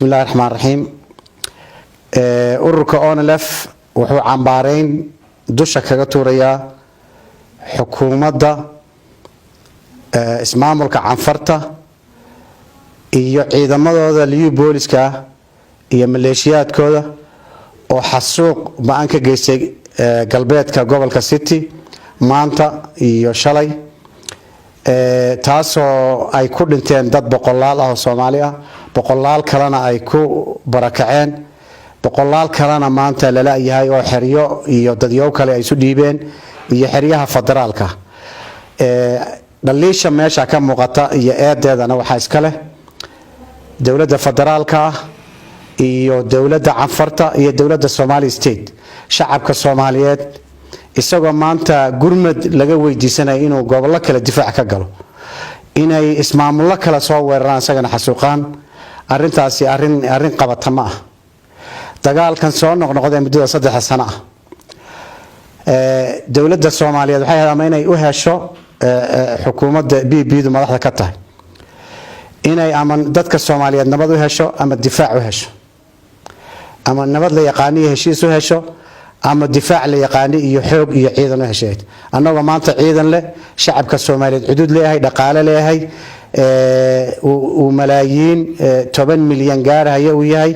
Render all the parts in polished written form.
بسم الله الرحمن الرحيم ururka ONLF wuxuu cambaarayn dusha kaga tuuraya xukuumadda ismaamulka canfarta iyo ciidamadooda liyu booliska iyo maleeshiyaadkooda oo xasuuq baan ka geystay galbeedka gobolka City maanta iyo shalay taasoo ay ku dhinteen dad boqolaal ah oo Soomaali ah boqolaal kalena ay ku barakaceen boqolaal kalena maanta la leeyahay oo xiriyo iyo dadyow kale ay isu dhiibeen iyo xiriyaha federaalka dhaliisha meesha ka muuqata iyo eedeedana waxa iska leh dawladda federaalka iyo dawladda canfarta iyo dawladda Somali State shacabka Soomaaliyeed isagoo maanta gurmad laga weydiisanay inuu gobollo kala difaac ka galo inay ismaamulo kala soo weeraraan isagana xasuuqaan arintaasi arin qabata ma ah dagaalkan soo noqnoqday muddo 3 sano ah dawladda Soomaaliyeed waxay hadaan inay u hesho xukuumadda BBdu madaxda ka tahay inay aman dadka Soomaaliyeed nabad u hesho ama difaac u hesho ama nabad la yaqaaniyo heshiis u hesho ama difaac la yaqaani iyo xoog iyo ciidan u heshay annaga maanta ciidan leh shacabka Soomaaliyeed xuduud leeyahay dhaqaale leeyahay oo malaayiin 10 milyan gaaraya uu yahay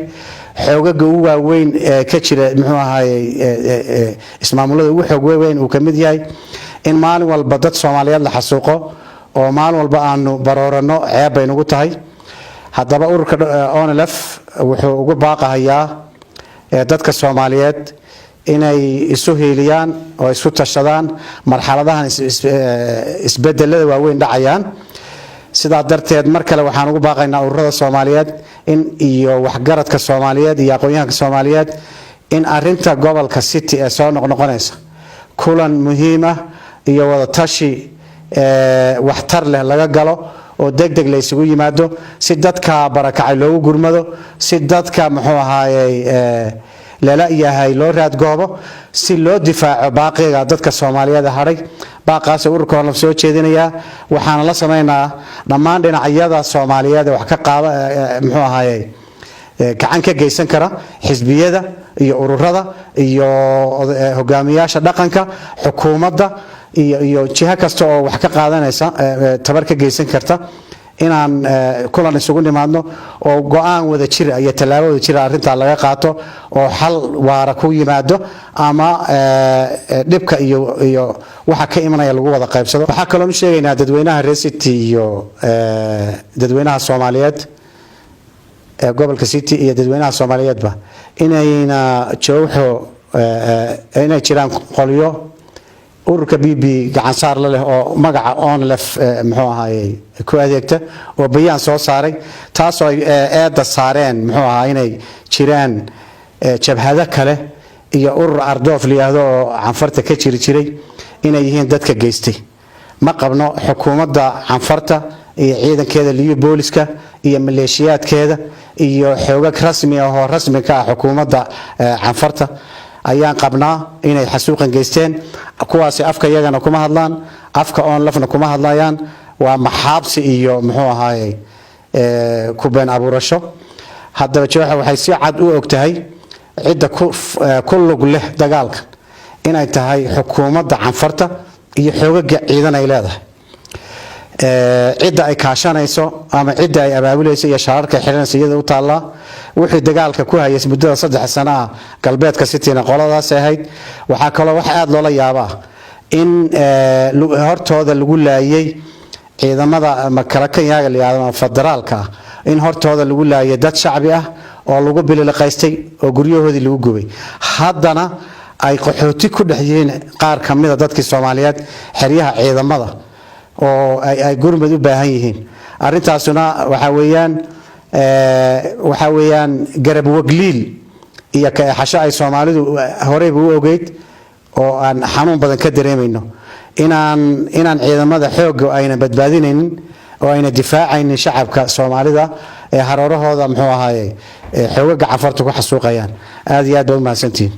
xoogaga ugu waaweyn ka jira muxuu ahaayay ismaamulada ugu xoog weyn uu kamid yahay in maalin walba dad Soomaaliyeed la xasuuqo oo maalin walba aanu baroorano ceeb ay nagu tahay hadaba ururka ONLF wuxuu ugu baaqayaa dadka Soomaaliyeed inay isu heeliyaan oo isu tashadaan marxaladahan isbedelada waaweyn dhacayaan sida darteed mar kale waxaan ugu baaqaynaa ururada Soomaaliyeed in iyo waxgaradka Soomaaliyeed iyo aqoonyahanka Soomaaliyeed in arinta gobolka City ee soo noqnoqonaysa kulan muhiim ah iyo wada tashi waxtar leh laga galo oo degdeg la isugu yimaado si dadka barakacay loogu gurmado si dadka muxuu ahaayay la yahay loo raad goobo si loo difaaco baaqiga dadka Soomaaliyeed haray baaqaas ururka ONLF soo jeedinaya waxaan la sameeynaa dhammaan dhinacyada Soomaaliyeed wax ka qaaba muxuu ahaayay gacan ka geysan kara xisbiyada iyo ururada iyo hogaamiyaasha dhaqanka xukuumadda iyo jiha kasta oo wax ka qaadanaysa tabar ka geysan karta inaan kulan isugu nimaadno oo go'aan wada jir iyo talaabo wada jir arinta laga qaato oo xal waara ku yimaado ama dibka iyo waxa ka imanaya lagu wada qaybsado waxa kale oo sheegaynaa dadweynaha reer City iyo dadweynaha Soomaaliyeed gobolka City iyo dadweynaha Soomaaliyeedba inayna jooxo inay jiraan qoliyo ururka BB gacan saar leh oo magaca ONLF muxuu ahaayay ku adeegta oo bayaan soo saaray taas oo eeda saareen muxuu ahaayay inay jiraan jabhada kale iyo urur ardoof liyaado oo canfarta ka jiray inay yihiin dadka geystay ma qabno xukuumadda canfarta iyo ciidankeeda liyu booliska iyo maleeshiyaadkeeda iyo xoogag rasmi ah oo rasmi ka ah xukuumadda canfarta ayaan qabnaa inay xasuuqan geysteen kuwaasi afka iyagana kuma hadlaan afka ONLFna kuma hadlayaan waa maxaabsi iyo muxuu ahaayay ku been abuurasho hadaba jooxa waxay si cad u ogtahay cid ku lug leh dagaalka inay tahay xukuumadda canfarta iyo xoogaga ciidan ay leedahay cid ay kaashanayso ama cid ay abaabulayso iyo shaararka xiranayso iyada u taala wixii dagaalka ku hayay muddo 3 sano ah galbeedka City-na qoladaas ahayd waxa kale wax aad loola yaabaa in hortooda lagu laayay ciidamada makalakayga liyaadama federaalka in hortooda lagu laayay dad shacbi ah oo lagu bililaqaystay oo guryahoodii lagu gubay haddana ay qaxooti ku dhaxyeen qaar kamida dadkii Soomaaliyeed xiriyaha ciidamada oo ay gurmad u baahan yihiin arintaasuna waxa weeyaan garab wagliil iyo ka xasha ay Soomaalidu horey u ogeyd oo aan xanuun badan ka dareemayno inaan ciidamada xoog ayna badbaadinaynin oo ayna difaacaynin shacabka Soomaalida ee haroorahooda muxuu ahaayay xoogaga cafarta ku xasuuqayaan aad iyo aad u mahadsantiin